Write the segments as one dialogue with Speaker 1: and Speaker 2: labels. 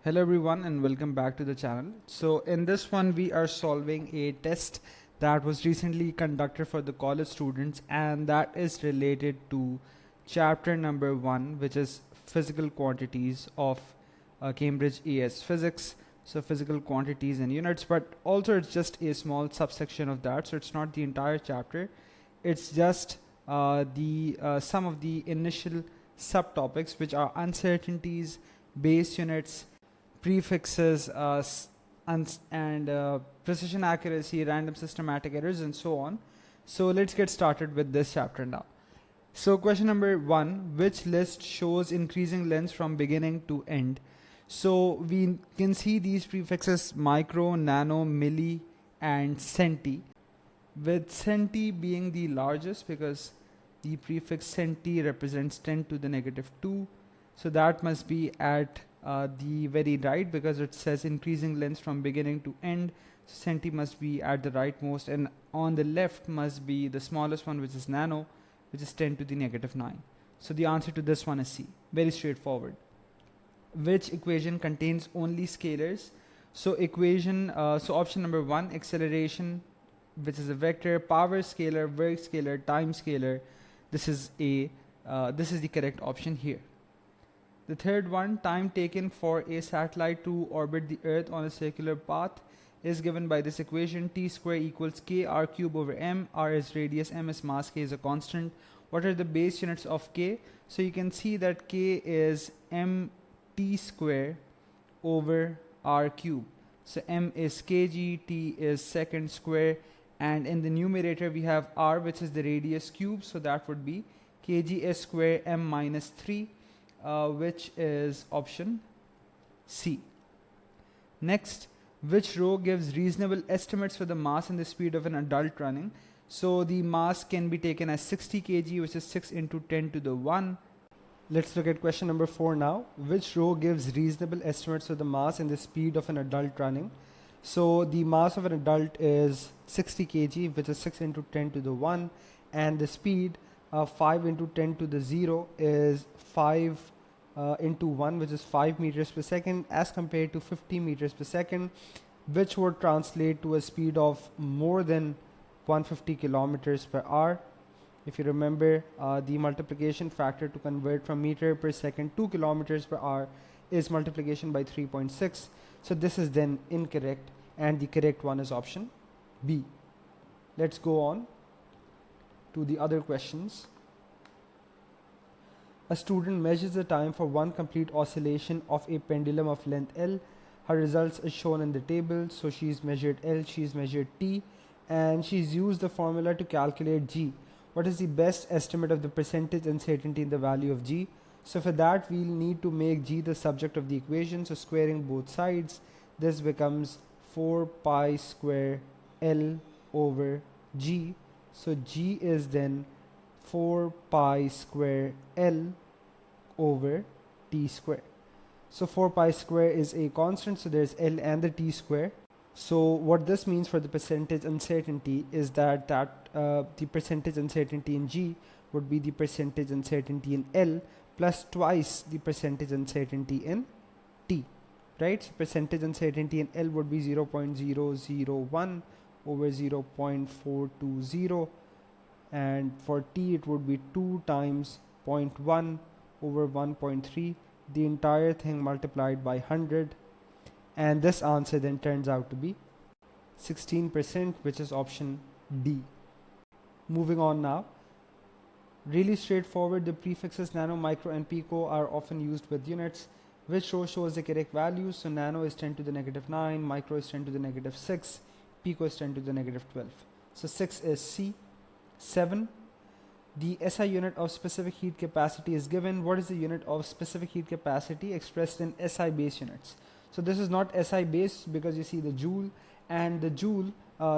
Speaker 1: Hello everyone and welcome back to the channel. So in this one we are solving a test that was recently conducted for the college students, and that is related to chapter number 1, which is physical quantities of Cambridge AS physics. So physical quantities and units, but also it's just a small subsection of that, so it's not the entire chapter. It's just the some of the initial subtopics, which are uncertainties, base units, prefixes, and precision accuracy, random systematic errors, and so on. So let's get started with this chapter now. So question number 1, which list shows increasing lengths from beginning to end? So we can see these prefixes micro, nano, milli, and centi, with centi being the largest because the prefix centi represents 10 to the negative 2. So that must be at the very right, because it says increasing lengths from beginning to end. So centi must be at the rightmost, and on the left must be the smallest one, which is nano, which is 10 to the negative 9. So the answer to this one is C. Very straightforward. Which equation contains only scalars? So so option number 1, acceleration, which is a vector, power scalar, work scalar, time scalar. This is the correct option here. The third one, time taken for a satellite to orbit the Earth on a circular path, is given by this equation: t square equals k r cube over m. R is radius, m is mass, k is a constant. What are the base units of k? So you can see that k is mt square over r cube. So m is kg, t is second square, and in the numerator we have r, which is the radius cube, so that would be kg s square m minus 3, which is option C. Next, which row gives reasonable estimates for the mass and the speed of an adult running? So the mass can be taken as 60 kg, which is 6 into 10 to the 1. Let's look at question number 4 now. Which row gives reasonable estimates for the mass and the speed of an adult running? So the mass of an adult is 60 kg, which is 6 into 10 to the 1, and the speed 5 into 10 to the 0 is 5 into 1, which is 5 meters per second, as compared to 50 meters per second, which would translate to a speed of more than 150 kilometers per hour. If you remember, the multiplication factor to convert from meter per second to kilometers per hour is multiplication by 3.6. So this is then incorrect, and the correct one is option B. Let's go on to the other questions. A student measures the time for one complete oscillation of a pendulum of length L. Her results are shown in the table. So she's measured L, she's measured T, and she's used the formula to calculate G. What is the best estimate of the percentage uncertainty in the value of G? So for that, we'll need to make G the subject of the equation. So squaring both sides, this becomes 4 pi square L over G. So G is then 4 pi square L over T square. So 4 pi square is a constant, so there's L and the T square. So what this means for the percentage uncertainty is that the percentage uncertainty in G would be the percentage uncertainty in L plus twice the percentage uncertainty in T, right? So percentage uncertainty in L would be 0.001 over 0.420, and for T it would be 2 times 0.1 over 1.3, the entire thing multiplied by 100, and this answer then turns out to be 16%, which is option D. Moving on now. Really straightforward. The prefixes nano, micro, and pico are often used with units. Which row shows the correct values? So nano is 10 to the negative 9, micro is 10 to the negative 6, pico is 10 to the negative 12. So 6 is C. 7. The SI unit of specific heat capacity is given. What is the unit of specific heat capacity expressed in SI base units? So this is not SI base, because you see the joule, and the joule,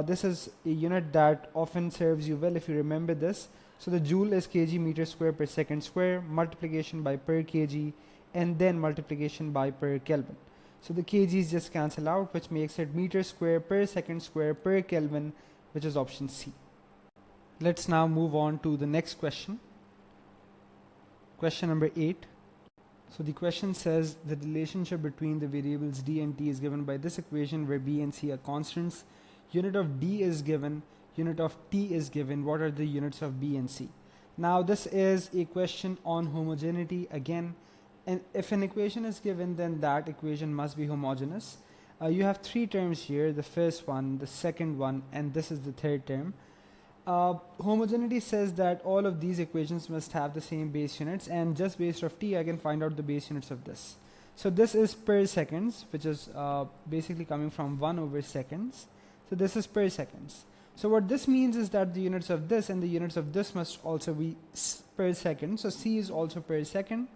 Speaker 1: this is a unit that often serves you well if you remember this. So the joule is kg meter square per second square, multiplication by per kg, and then multiplication by per Kelvin. So the kgs just cancel out, which makes it meter square per second square per Kelvin, which is option C. Let's now move on to the next question. Question number 8. So the question says the relationship between the variables d and t is given by this equation where b and c are constants. Unit of d is given, unit of t is given. What are the units of b and c? Now this is a question on homogeneity again, and if an equation is given, then that equation must be homogeneous. You have three terms here, the first one, the second one, and this is the third term. Homogeneity says that all of these equations must have the same base units, and just based off t I can find out the base units of this. So this is per seconds, which is basically coming from 1 over seconds. So this is per seconds. So what this means is that the units of this and the units of this must also be per second. So c is also per second.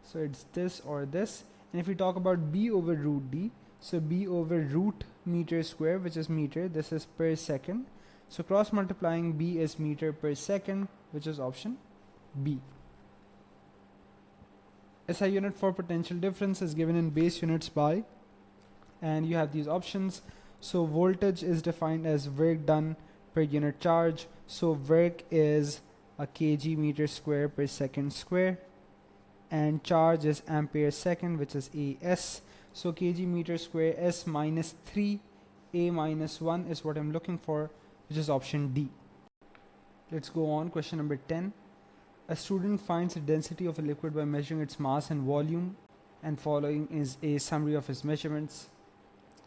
Speaker 1: So it's this or this. And if we talk about b over root d, so b over root meter square, which is meter, this is per second. So cross multiplying b is meter per second, which is option B. SI unit for potential difference is given in base units by, and you have these options. So voltage is defined as work done per unit charge. So work is a kg meter square per second square, and charge is ampere second, which is AS. So kg meter square, S minus 3, A minus 1 is what I'm looking for, which is option D. Let's go on. Question number 10. A student finds the density of a liquid by measuring its mass and volume, and following is a summary of his measurements.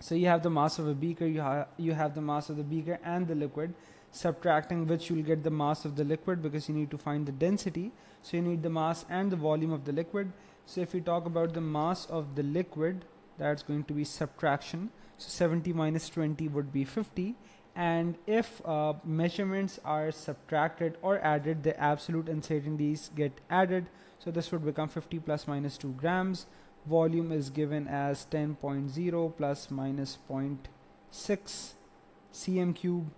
Speaker 1: So you have the mass of a beaker, you have the mass of the beaker and the liquid, subtracting which you'll get the mass of the liquid because you need to find the density. So you need the mass and the volume of the liquid. So if we talk about the mass of the liquid, that's going to be subtraction. So 70 minus 20 would be 50. And if measurements are subtracted or added, the absolute uncertainties get added. So this would become 50 plus minus 2 grams. Volume is given as 10.0 plus minus 0.6 cm cube.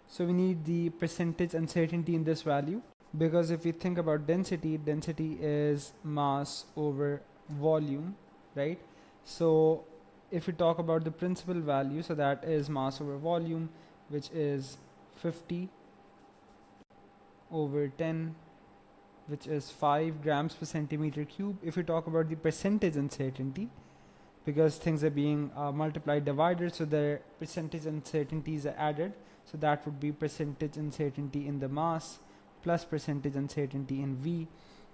Speaker 1: So we need the percentage uncertainty in this value, because if we think about density, density is mass over volume, right? So if we talk about the principal value, so that is mass over volume, which is 50 over 10, which is 5 grams per centimeter cube. If we talk about the percentage uncertainty, because things are being multiplied, divided, so the percentage uncertainties are added. So that would be percentage uncertainty in the mass plus percentage uncertainty in V,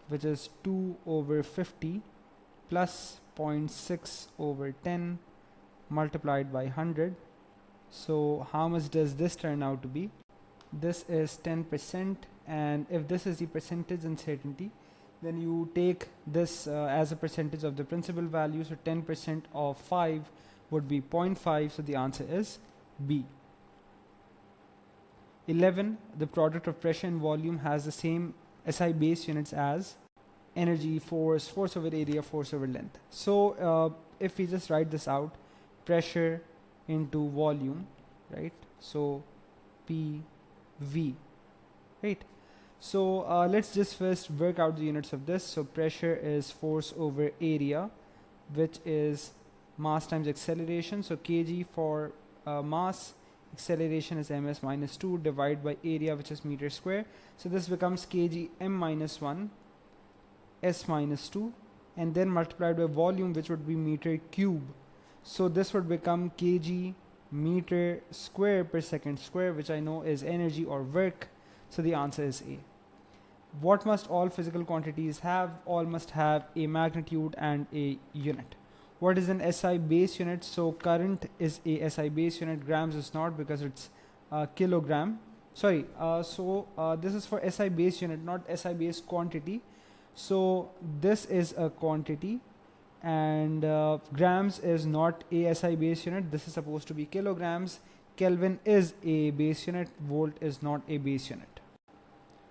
Speaker 1: which is 2 over 50 plus 0.6 over 10 multiplied by 100. So how much does this turn out to be? This is 10%, and if this is the percentage uncertainty, then you take this as a percentage of the principal value. So 10% of 5 would be 0.5. So the answer is B. 11. The product of pressure and volume has the same SI base units as energy, force, force over area, force over length. So if we just write this out, pressure into volume, right? So PV, right? So let's just first work out the units of this. So pressure is force over area, which is mass times acceleration. So kg for mass, acceleration is ms minus 2 divided by area, which is meter square. So this becomes kg m minus 1 s minus 2, and then multiplied by volume, which would be meter cube. So this would become kg meter square per second square, which I know is energy or work. So the answer is A. What must all physical quantities have? All must have a magnitude and a unit. What is an SI base unit? So current is a SI base unit, grams is not, because it's kilogram. Sorry, this is for SI base unit, not SI base quantity. So this is a quantity, and grams is not a SI base unit. This is supposed to be kilograms. Kelvin is a base unit. Volt is not a base unit.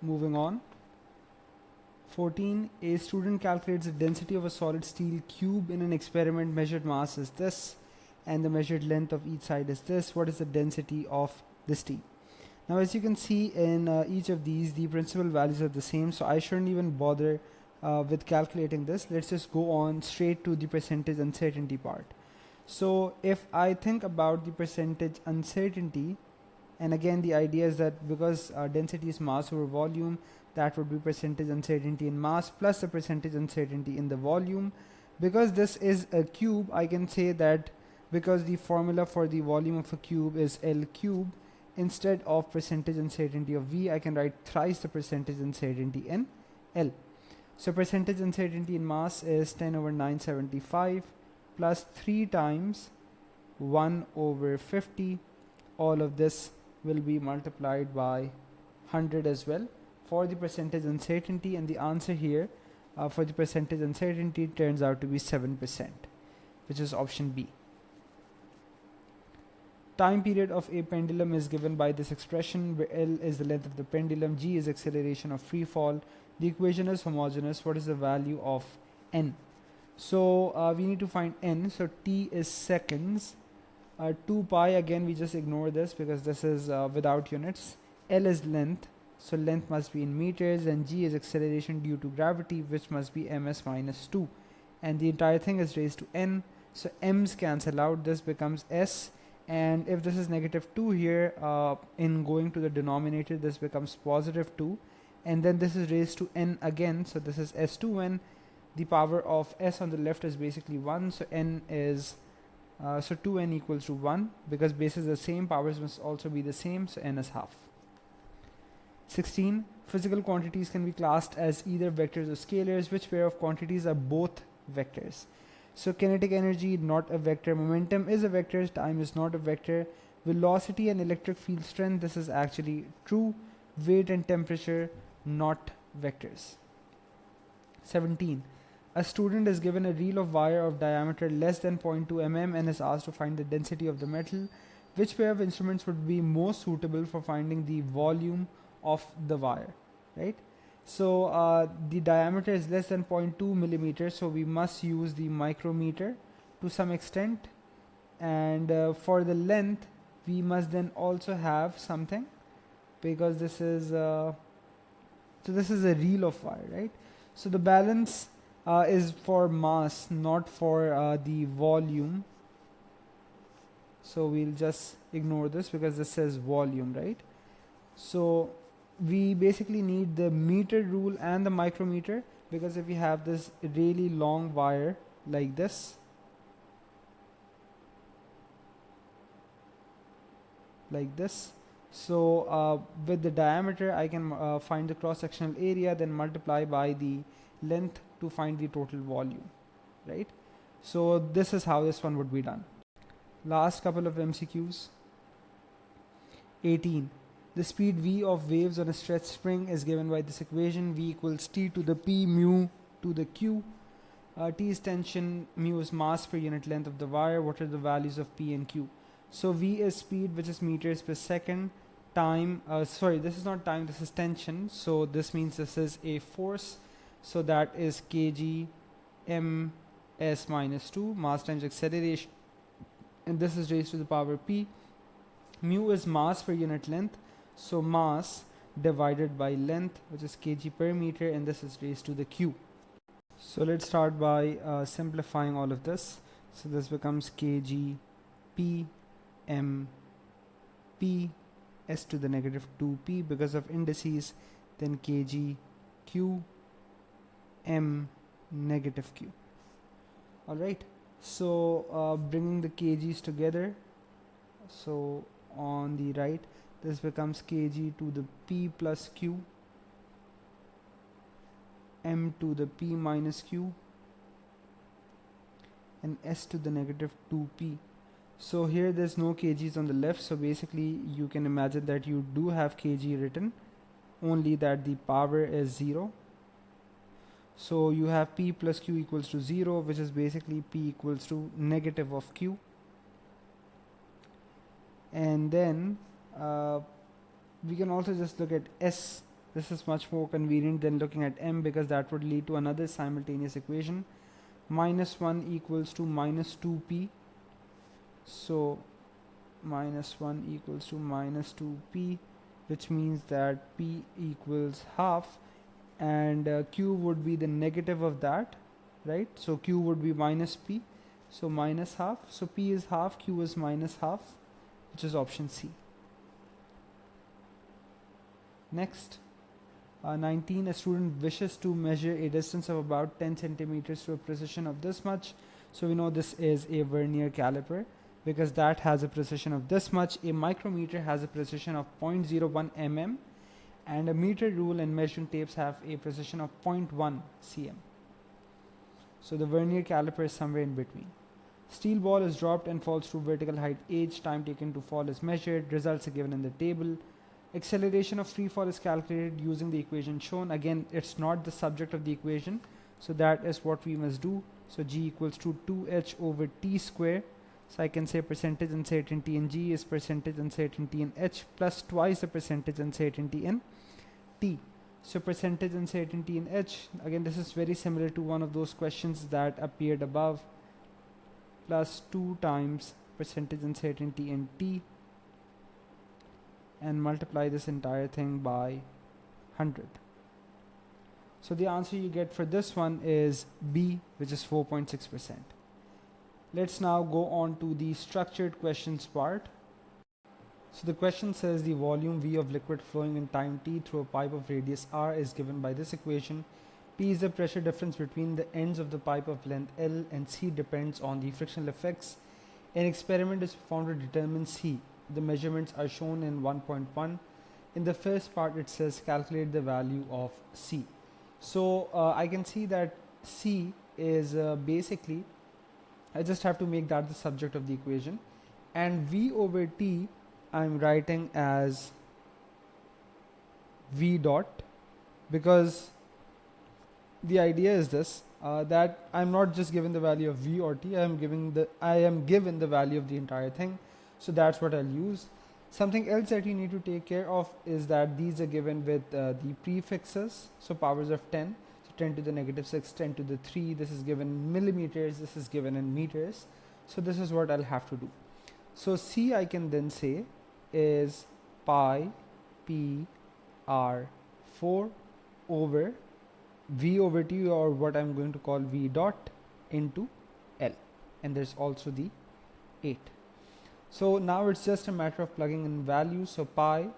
Speaker 1: Moving on. 14. A student calculates the density of a solid steel cube in an experiment. Measured mass is this, and the measured length of each side is this. What is the density of this steel? Now, as you can see in each of these, the principal values are the same, so I shouldn't even bother with calculating this. Let's just go on straight to the percentage uncertainty part. So if I think about the percentage uncertainty, and again the idea is that because density is mass over volume, that would be percentage uncertainty in mass plus the percentage uncertainty in the volume. Because this is a cube, I can say that because the formula for the volume of a cube is L cube, instead of percentage uncertainty of V, I can write thrice the percentage uncertainty in L. So percentage uncertainty in mass is 10 over 975 plus 3 times 1 over 50. All of this will be multiplied by 100 as well for the percentage uncertainty, and the answer here for the percentage uncertainty turns out to be 7%, which is option B. Time period of a pendulum is given by this expression, where L is the length of the pendulum, G is acceleration of free fall. The equation is homogeneous. What is the value of N? So we need to find N. So T is seconds. 2 pi, again we just ignore this because this is without units. L is length, so length must be in meters, and G is acceleration due to gravity, which must be ms minus 2, and the entire thing is raised to n, so m's cancel out, this becomes s, and if this is negative 2 here, in going to the denominator this becomes positive 2, and then this is raised to n again, so this is s2n. The power of s on the left is basically 1, so n is so 2n equals to 1, because bases are the same, powers must also be the same, so n is half. 16. Physical quantities can be classed as either vectors or scalars. Which pair of quantities are both vectors? So kinetic energy, not a vector. Momentum is a vector. Time is not a vector. Velocity and electric field strength, this is actually true. Weight and temperature, not vectors. 17. A student is given a reel of wire of diameter less than 0.2 mm and is asked to find the density of the metal. Which pair of instruments would be most suitable for finding the volume of the wire, right? So the diameter is less than 0.2 millimeters, so we must use the micrometer to some extent, and for the length we must then also have something, because this is so this is a reel of wire, right? So the balance is for mass, not for the volume, so we'll just ignore this because this says volume, right? So we basically need the meter rule and the micrometer, because if we have this really long wire like this, so with the diameter I can find the cross-sectional area, then multiply by the length to find the total volume, right? So this is how this one would be done. Last couple of MCQs. 18. The speed v of waves on a stretched spring is given by this equation: v equals t to the p mu to the q. T is tension, mu is mass per unit length of the wire. What are the values of p and q? So v is speed, which is meters per second. Time, this is not time, this is tension, so this means this is a force, so that is kg ms minus 2, mass times acceleration, and this is raised to the power p. Mu is mass per unit length, so mass divided by length, which is kg per meter, and this is raised to the q. So let's start by simplifying all of this. So this becomes kg p m p s to the negative 2p because of indices, then kg q m negative q. Alright, so bringing the kgs together, so on the right this becomes kg to the p plus q, m to the p minus q, and s to the negative 2p. So here there's no kgs on the left, so basically you can imagine that you do have kg written, only that the power is 0. So you have p plus q equals to 0, which is basically p equals to negative of q. And then we can also just look at s. This is much more convenient than looking at m, because that would lead to another simultaneous equation. Minus 1 equals to minus 2p. So minus 1 equals to minus 2p, which means that p equals half, and q would be the negative of that, right? So q would be minus p, so minus half. So p is half, q is minus half, which is option C. Next, 19, a student wishes to measure a distance of about 10 centimeters to a precision of this much. So we know this is a vernier caliper because that has a precision of this much. A micrometer has a precision of 0.01 mm, and a meter rule and measuring tapes have a precision of 0.1 cm. So the vernier caliper is somewhere in between. Steel ball is dropped and falls through vertical height h. Time taken to fall is measured. Results are given in the table. Acceleration of free fall is calculated using the equation shown. Again, it's not the subject of the equation, so that is what we must do. So g equals to 2h over t square. So I can say percentage uncertainty in g is percentage uncertainty in h plus twice the percentage uncertainty in t. So percentage uncertainty in h, again this is very similar to one of those questions that appeared above, plus 2 times percentage uncertainty in t, and multiply this entire thing by 100. So the answer you get for this one is B, which is 4.6%. Let's now go on to the structured questions part. So the question says the volume V of liquid flowing in time t through a pipe of radius r is given by this equation. P is the pressure difference between the ends of the pipe of length L, and C depends on the frictional effects. An experiment is performed to determine C. The measurements are shown in 1.1. In the first part it says calculate the value of C. So I can see that C is basically, I just have to make that the subject of the equation, and V over T I'm writing as V dot, because the idea is this, that I'm not just given the value of V or T, I am given the value of the entire thing. So that's what I'll use. Something else that you need to take care of is that these are given with the prefixes, so powers of 10. So 10 to the negative 6, 10 to the 3, this is given in millimeters, this is given in meters. So this is what I'll have to do. So C I can then say is pi p r4 over V over T, or what I'm going to call V dot, into L, and there's also the 8. So now it's just a matter of plugging in values. So pi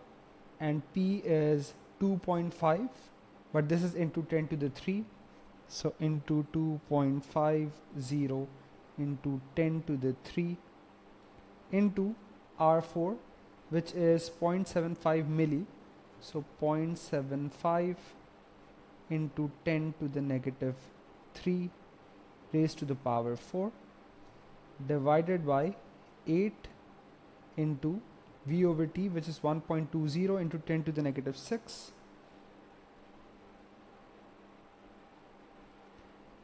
Speaker 1: and p is 2.5, but this is into 10 to the 3, so into 2.50 into 10 to the 3 into r4, which is 0.75 milli, so 0.75 into 10 to the negative 3 raised to the power 4 divided by 8 into V over T, which is 1.20 into 10 to the negative 6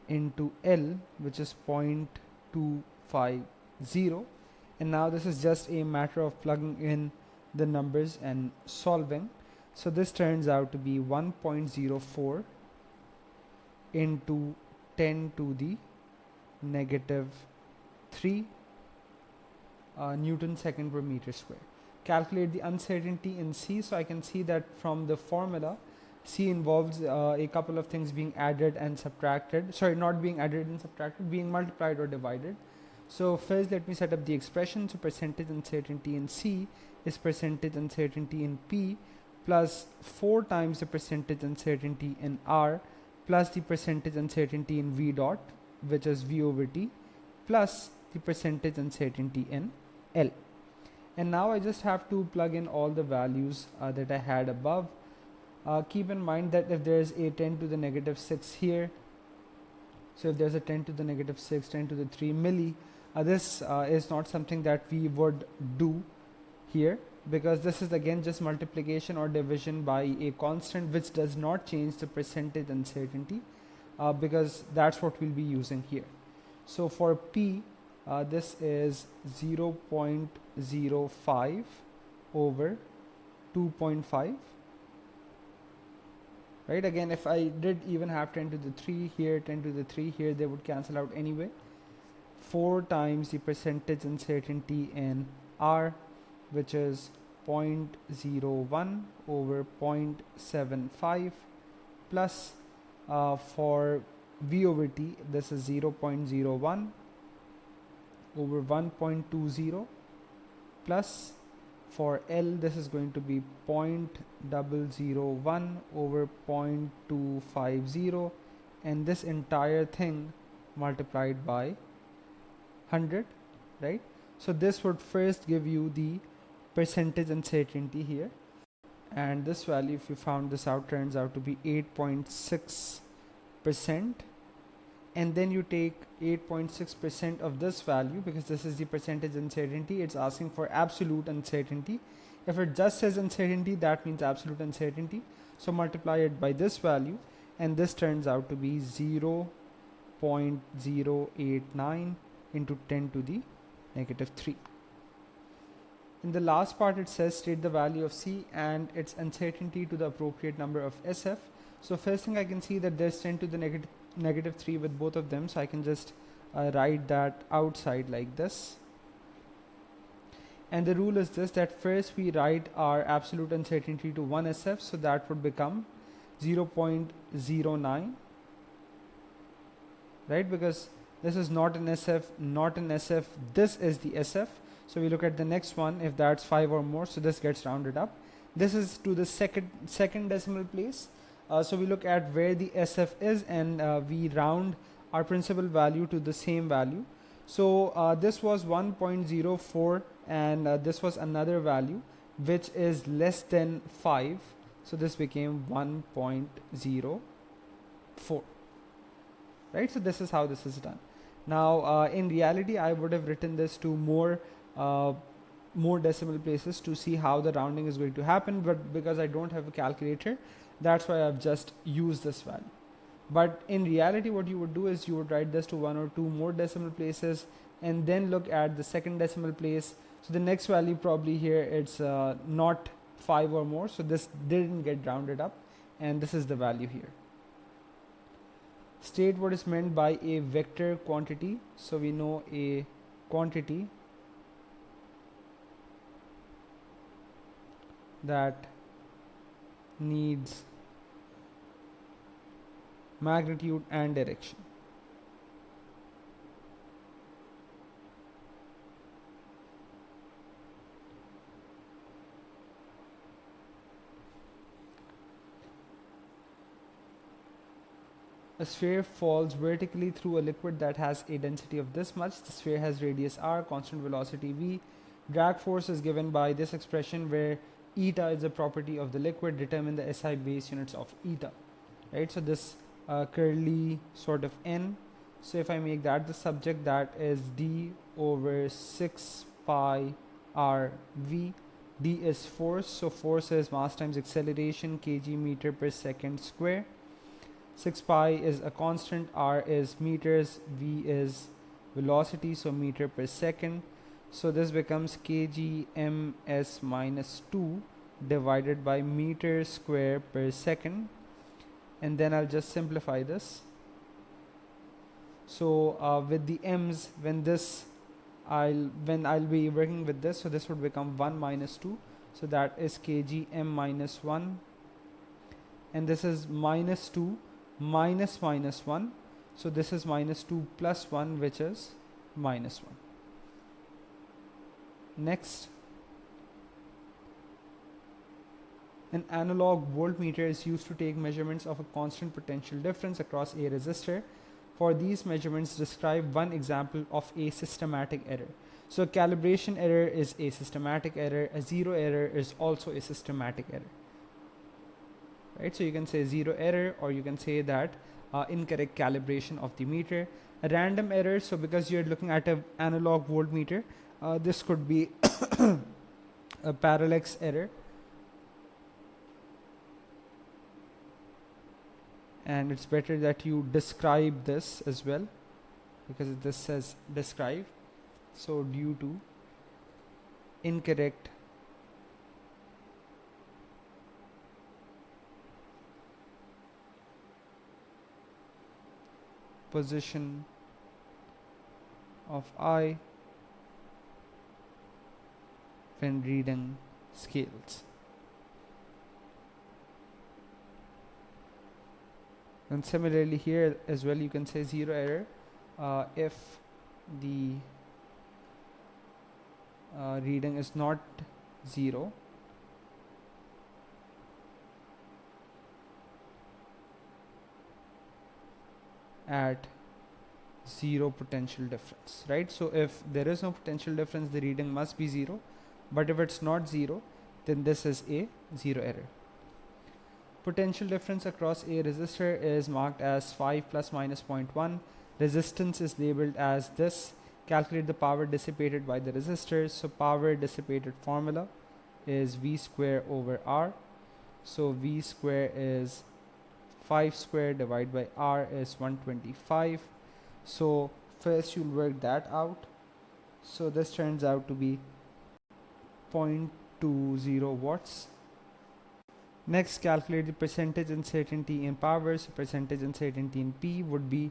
Speaker 1: into L, which is 0.250. And now this is just a matter of plugging in the numbers and solving. So this turns out to be 1.04 into 10 to the negative 3 Newton second per meter square. Calculate the uncertainty in C. So I can see that from the formula, C involves a couple of things being added and subtracted. Sorry, not being added and subtracted, being multiplied or divided. So first let me set up the expression. So percentage uncertainty in C is percentage uncertainty in P plus 4 times the percentage uncertainty in R plus the percentage uncertainty in V dot, which is V over T, plus the percentage uncertainty in L. And now I just have to plug in all the values that I had above. Keep in mind that if there is a 10 to the negative 6 here, so if there's a 10 to the negative 6, 10 to the 3 milli, this is not something that we would do here, because this is again just multiplication or division by a constant which does not change the percentage uncertainty, because that's what we'll be using here. So for P, this is 0.05 over 2.5. Right, again if I did even have 10 to the 3 here, 10 to the 3 here, they would cancel out anyway. 4 times the percentage uncertainty in R, which is 0.01 over 0.75, plus for V over T, this is 0.01 over 1.20, plus For L, this is going to be 0.001 over 0.250, and this entire thing multiplied by 100, right? So this would first give you the percentage uncertainty here, and this value, if you found this out, turns out to be 8.6%. And then you take 8.6% of this value, because this is the percentage uncertainty. It's asking for absolute uncertainty. If it just says uncertainty, that means absolute uncertainty. So multiply it by this value, and this turns out to be 0.089 into 10 to the negative 3. In the last part, it says state the value of C and its uncertainty to the appropriate number of SF. So first thing, I can see that there's 10 to the negative 3 with both of them, so I can just write that outside like this. And the rule is this, that first we write our absolute uncertainty to 1 SF, so that would become 0.09, right? Because this is not an SF, not an SF, this is the SF. So we look at the next one, if that's 5 or more, so this gets rounded up. This is to the second decimal place. So we look at where the SF is, and we round our principal value to the same value. So this was 1.04, and this was another value which is less than 5. So this became 1.04, right? So this is how this is done. Now in reality, I would have written this to more decimal places to see how the rounding is going to happen, but because I don't have a calculator, that's why I've just used this value. But in reality, what you would do is you would write this to 1 or 2 more decimal places, and then look at the second decimal place. So the next value probably here, it's not 5 or more, so this didn't get rounded up, and this is the value here. State what is meant by a vector quantity. So we know a quantity that needs magnitude and direction. A sphere falls vertically through a liquid that has a density of this much. The sphere has radius r, constant velocity v. Drag force is given by this expression, where eta is a property of the liquid. Determine the SI base units of eta, right? So this curly sort of n, so if I make that the subject, that is d over 6 pi r v. D is force, so force is mass times acceleration, kg meter per second square. 6 pi is a constant, r is meters, v is velocity, so meter per second. So this becomes kg ms minus 2 divided by meter square per second, and then I'll just simplify this. So with the m's, when I'll be working with this, so this would become 1 minus 2, so that is kg m minus 1, and this is minus 2 minus minus 1, so this is minus 2 plus 1, which is minus 1. Next, an analog voltmeter is used to take measurements of a constant potential difference across a resistor. For these measurements, describe one example of a systematic error. So a calibration error is a systematic error. A zero error is also a systematic error, right? So you can say zero error, or you can say that incorrect calibration of the meter. A random error, so because you're looking at an analog voltmeter, this could be a parallax error. And it's better that you describe this as well, because this says describe. So due to incorrect position of I when reading scales. And similarly here as well, you can say zero error if the reading is not 0 at 0 potential difference, right? So if there is no potential difference, the reading must be 0, but if it's not 0, then this is a 0 error. Potential difference across a resistor is marked as 5 plus minus 0.1. Resistance is labeled as this. Calculate the power dissipated by the resistors. So power dissipated formula is V square over R. So V square is 5 square divided by R is 125. So first you'll work that out. So this turns out to be 0.20 watts. Next, calculate the percentage uncertainty in power. So percentage uncertainty in P would be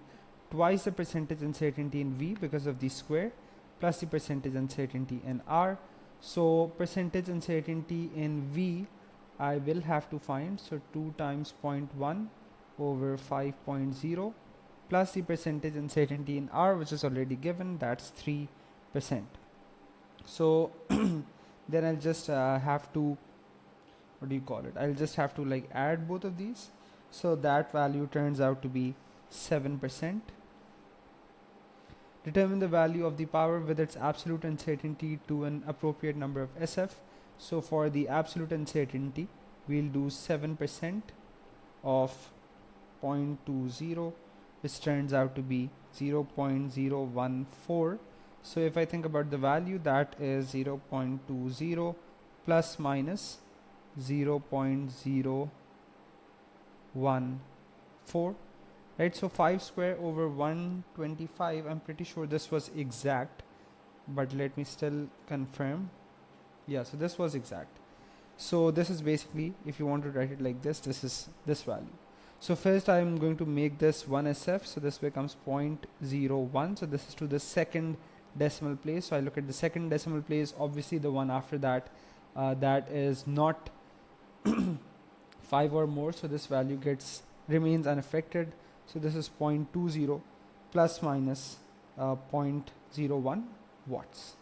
Speaker 1: twice the percentage uncertainty in V because of the square, plus the percentage uncertainty in R. So percentage uncertainty in V I will have to find. So 2 times 0.1 over 5.0 plus the percentage uncertainty in R, which is already given, that's 3%. So then I'll just have to, what do you call it? I'll just have to like add both of these. So that value turns out to be 7%. Determine the value of the power with its absolute uncertainty to an appropriate number of SF. So for the absolute uncertainty, we'll do 7% of 0.20, which turns out to be 0.014. So if I think about the value, that is 0.20 plus minus 0.014, right? So 5 square over 125, I'm pretty sure this was exact, but let me still confirm. Yeah, so this was exact. So this is basically, if you want to write it like this, this is this value. So first I'm going to make this 1 SF, so this becomes 0.01. So this is to the second decimal place. So I look at the second decimal place, obviously the one after that, that is not 5 or more, so this value remains unaffected. So this is 0.20 plus minus 0.01 watts.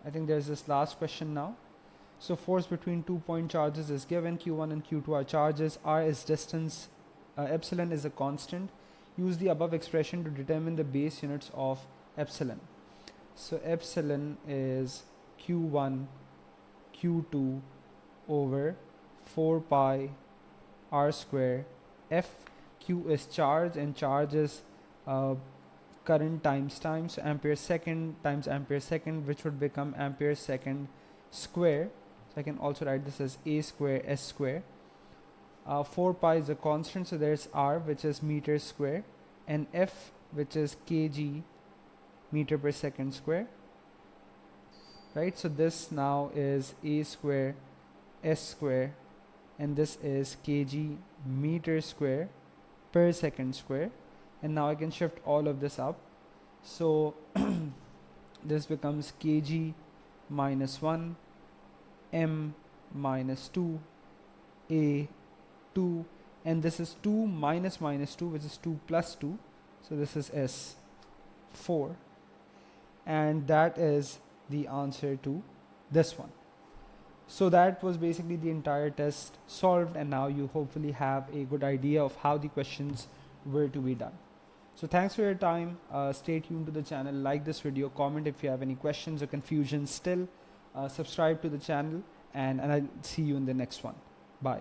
Speaker 1: I think there's this last question now. So force between 2 point charges is given. Q1 and Q2 are charges. R is distance. Epsilon is a constant. Use the above expression to determine the base units of epsilon. So epsilon is Q1 Q2 over 4 pi R square F. Q is charge, and charge is current times time. So ampere second times ampere second, which would become ampere second square. So I can also write this as A square S square. 4 pi is a constant, so there's R, which is meter square, and F, which is kg meter per second square, right? So this now is A square S square, and this is kg meter square per second square. And now I can shift all of this up. So this becomes kg minus 1, m minus 2, a 2, and this is 2 minus minus 2, which is 2 plus 2. So this is S 4, and that is the answer to this one. So that was basically the entire test solved, and now you hopefully have a good idea of how the questions were to be done. So thanks for your time. Stay tuned to the channel, like this video, comment if you have any questions or confusion still, subscribe to the channel, and I'll see you in the next one. Bye.